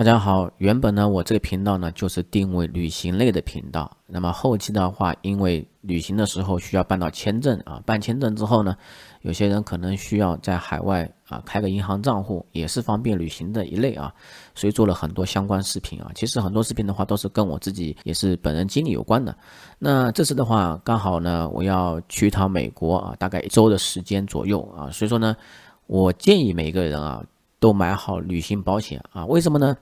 大家好，原本呢，我这个频道呢就是定位旅行类的频道。那么后期的话，因为旅行的时候需要办到签证啊，办签证之后呢，有些人可能需要在海外开个银行账户，也是方便旅行的一类啊，所以做了很多相关视频啊。其实很多视频的话都是跟我自己也是本人经历有关的。那这次的话，刚好呢我要去一趟美国啊，大概1周的时间左右啊，所以说呢，我建议每个人都买好旅行保险啊。为什么呢？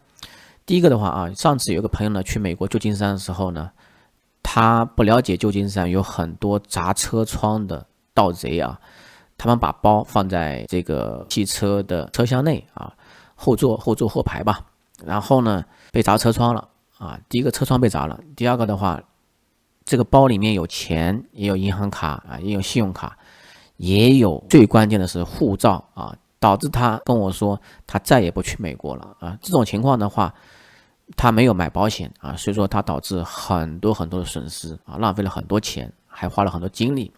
第一个的话上次有个朋友呢去美国旧金山的时候呢，他不了解旧金山有很多砸车窗的盗贼啊，他们把包放在这个汽车的车厢内啊，后排吧，然后呢被砸车窗了啊，第一个车窗被砸了，第二个的话，这个包里面有钱，也有银行卡也有信用卡，也有最关键的是护照啊，导致他跟我说他再也不去美国了啊，这种情况的话。他没有买保险啊，所以说他导致很多的损失啊，浪费了很多钱，还花了很多精力。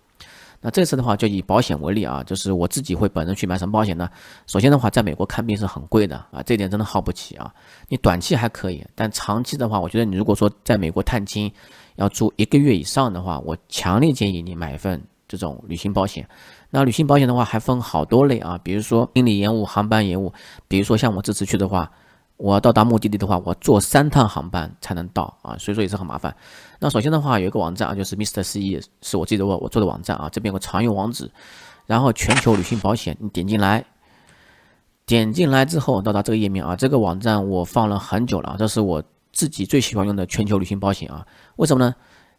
那这次的话就以保险为例啊，就是我自己会本人去买什么保险呢？首先的话，在美国看病是很贵的啊，这点真的耗不起啊。你短期还可以，但长期的话，我觉得你如果说在美国探亲要住1个月以上的话，我强烈建议你买一份这种旅行保险。那旅行保险的话还分好多类啊，比如说行李延误、航班延误，比如说像我这次去的话。我到达目的地的话，我坐3趟航班才能到啊，所以说也是很麻烦。那首先的话，有一个网站就是 Mr. CE， 是我记得我做的网站啊，这边有个常用网址，然后全球旅行保险，你点进来，点进来之后到达这个页面啊，这个网站我放了很久了，这是我自己最喜欢用的全球旅行保险啊。为什么呢？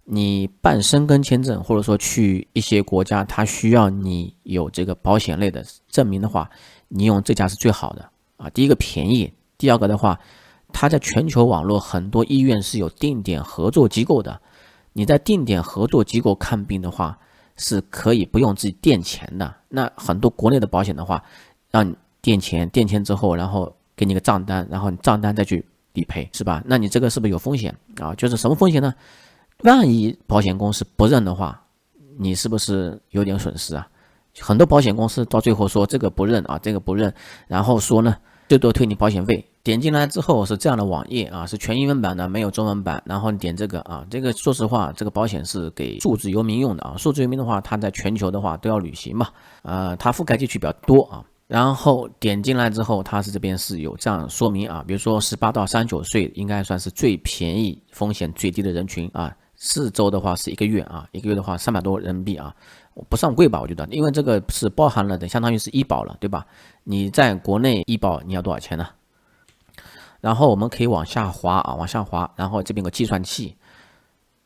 你办申根签证，或者说去一些国家，它需要你有这个保险类的证明的话，你用这家是最好的啊。第一个便宜。第二个的话，它在全球网络很多医院是有定点合作机构的，你在定点合作机构看病的话，是可以不用自己垫钱的。那很多国内的保险的话，让你垫钱，垫钱之后，然后给你个账单，然后你账单再去理赔，是吧？那你这个是不是有风险啊？就是什么风险呢？万一保险公司不认的话，你是不是有点损失啊？很多保险公司到最后说这个不认啊，这个不认，然后说呢，最多退你保险费。点进来之后是这样的网页啊，是全英文版的，没有中文版。然后你点这个啊，这个说实话，这个保险是给数字游民用的啊。数字游民的话，它在全球的话都要旅行嘛，它覆盖地区比较多啊。然后点进来之后，它是这边是有这样说明啊，比如说18到39岁应该算是最便宜、风险最低的人群啊。4周的话是1个月啊，1个月的话300多人民币啊，不算贵吧？我觉得，因为这个是包含了的，相当于是医保了，对吧？你在国内医保你要多少钱呢？然后我们可以往下滑啊，往下滑，然后这边有个计算器，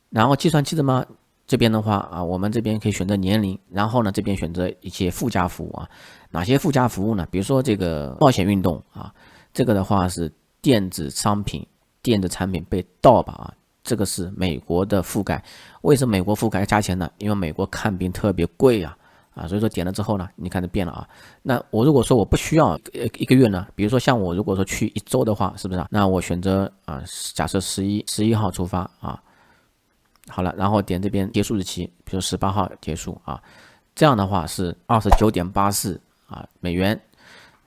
然后计算器的嘛，这边的话我们这边可以选择年龄，然后呢，这边选择一些附加服务啊，哪些附加服务呢？比如说这个冒险运动啊，这个的话是电子商品、电子产品被盗吧啊，这个是美国的覆盖。为什么美国覆盖要加钱呢？因为美国看病特别贵所以说点了之后呢，你看就变了啊。那我如果说我不需要1个月呢，比如说像我如果说去1周的话，是不是那我选择假设11号出发啊，好了，然后点这边结束日期，比如18号结束啊，这样的话是29.84美元。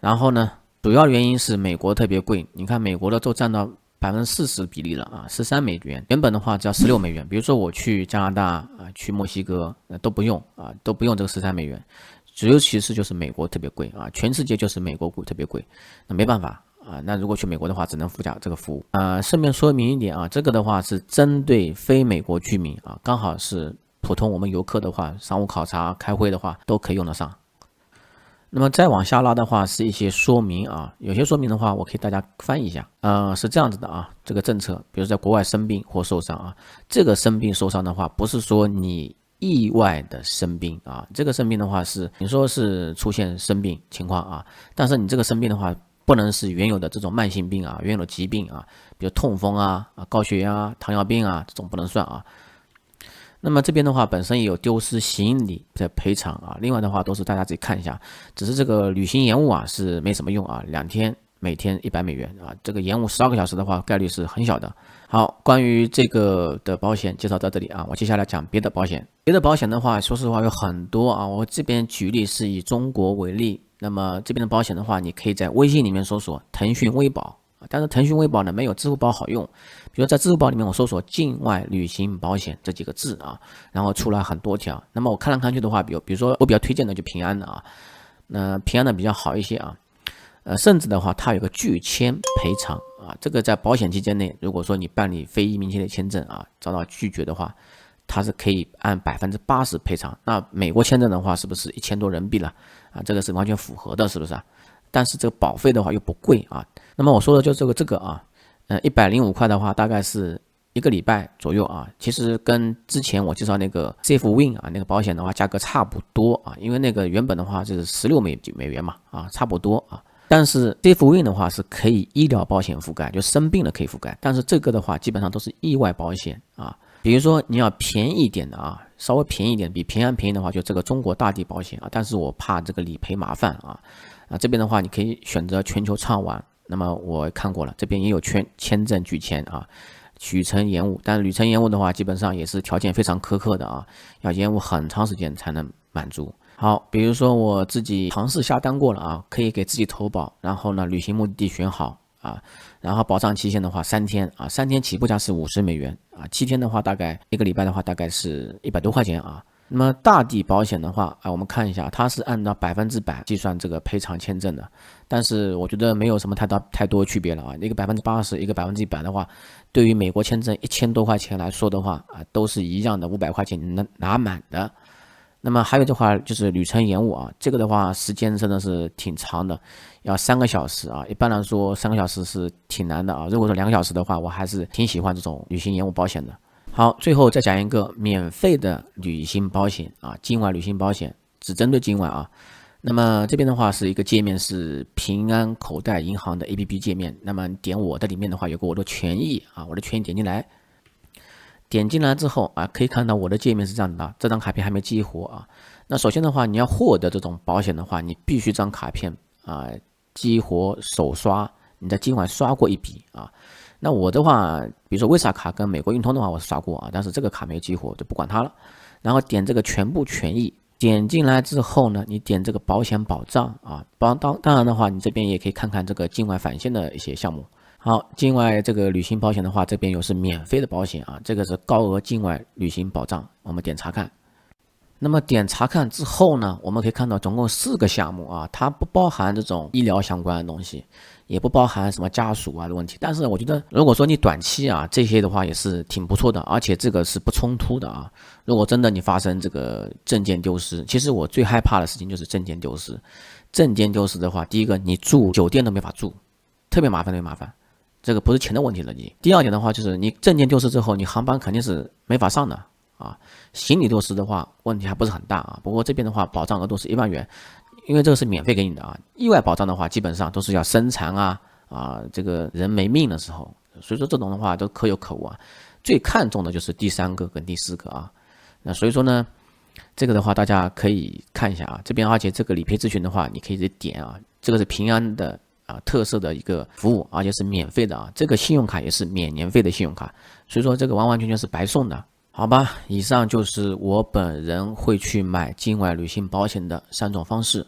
然后呢，主要原因是美国特别贵，你看美国的都占到40%比例了啊，13美元，原本的话只要16美元。比如说我去加拿大去墨西哥都不用都不用这个13美元。主要其实就是美国特别贵啊，全世界就是美国股特别贵，那没办法那如果去美国的话，只能附加这个服务顺便说明一点这个的话是针对非美国居民刚好是普通我们游客的话，商务考察、开会的话都可以用得上。那么再往下拉的话是一些说明有些说明的话我可以大家翻译一下是这样子的这个政策，比如在国外生病或受伤这个生病受伤的话，不是说你意外的生病这个生病的话是你说是出现生病情况但是你这个生病的话不能是原有的这种慢性病原有的疾病比如痛风高血压糖尿病这种不能算那么这边的话本身也有丢失行李的赔偿另外的话都是大家自己看一下，只是这个旅行延误是没什么用2天每天100美元这个延误12个小时的话概率是很小的。好，关于这个的保险介绍到这里我接下来讲别的保险。别的保险的话说实话有很多我这边举例是以中国为例，那么这边的保险的话，你可以在微信里面搜索腾讯微保但是腾讯微保呢没有支付宝好用。比如在支付宝里面我搜索境外旅行保险这几个字啊，然后出来很多条。那么我看来看去的话，比如说我比较推荐的就平安的啊，那平安的比较好一些啊。甚至的话它有个拒签赔偿啊，这个在保险期间内，如果说你办理非移民签的签证啊，遭到拒绝的话，它是可以按80%赔偿。那美国签证的话，是不是1000多人民币了啊？这个是完全符合的，是不是啊？但是这个保费的话又不贵啊。那么我说的就是这个啊，105块的话，大概是1个礼拜左右啊。其实跟之前我介绍那个 SafeWin 啊那个保险的话，价格差不多啊，因为那个原本的话就是16美元嘛啊，差不多啊。但是 SafeWin 的话是可以医疗保险覆盖，就生病了可以覆盖。但是这个的话基本上都是意外保险啊。比如说你要便宜一点的啊，稍微便宜一点，比平安便宜的话，就这个中国大地保险啊。但是我怕这个理赔麻烦啊。这边的话你可以选择全球畅玩。那么我看过了，这边也有签证拒签啊，旅程延误。但是旅程延误的话，基本上也是条件非常苛刻的啊，要延误很长时间才能满足。好，比如说我自己尝试下单过了啊，可以给自己投保，然后呢，旅行目的地选好啊，然后保障期限的话3天啊，3天起步价是50美元啊，7天的话大概1个礼拜的话大概是100多块钱啊。那么大地保险的话啊，我们看一下，它是按照100%计算这个赔偿签证的，但是我觉得没有什么太多区别了啊，一个80%，一个100%的话，对于美国签证1000多块钱来说的话啊，都是一样的500块钱你能拿满的。那么还有的话就是旅程延误啊，这个的话时间真的是挺长的，要3个小时啊。一般来说3个小时是挺难的啊。如果说2个小时的话，我还是挺喜欢这种旅行延误保险的。好，最后再讲一个免费的旅行保险啊，境外旅行保险，只针对境外啊。那么这边的话是一个界面是平安口袋银行的 APP 界面。那么点我的里面的话有个我的权益啊，我的权益点进来。点进来之后啊，可以看到我的界面是这样的，这张卡片还没激活啊。那首先的话，你要获得这种保险的话，你必须这张卡片啊激活首刷，你在境外刷过一笔啊。那我的话，比如说 Visa 卡跟美国运通的话，我是刷过啊，但是这个卡没激活，就不管它了。然后点这个全部权益，点进来之后呢，你点这个保险保障啊，当然的话，你这边也可以看看这个境外返现的一些项目。好，境外这个旅行保险的话，这边有是免费的保险啊，这个是高额境外旅行保障，我们点查看。那么点查看之后呢，我们可以看到总共4个项目啊，它不包含这种医疗相关的东西，也不包含什么家属啊的问题。但是我觉得，如果说你短期啊这些的话也是挺不错的，而且这个是不冲突的啊。如果真的你发生这个证件丢失，其实我最害怕的事情就是证件丢失。证件丢失的话，第一个你住酒店都没法住，特别麻烦，特别麻烦。这个不是钱的问题了，你。第二点的话就是你证件丢失之后，你航班肯定是没法上的啊。行李丢失的话，问题还不是很大啊。不过这边的话，保障额度是1万元，因为这个是免费给你的啊。意外保障的话，基本上都是要身残这个人没命的时候，所以说这种的话都可有可无啊。最看重的就是第3个跟第4个啊。那所以说呢，这个的话大家可以看一下啊。这边而且这个理赔咨询的话，你可以直接点啊。这个是平安的。特色的一个服务，而且是免费的啊，这个信用卡也是免年费的信用卡，所以说这个完完全全是白送的，好吧？以上就是我本人会去买境外旅行保险的3种方式。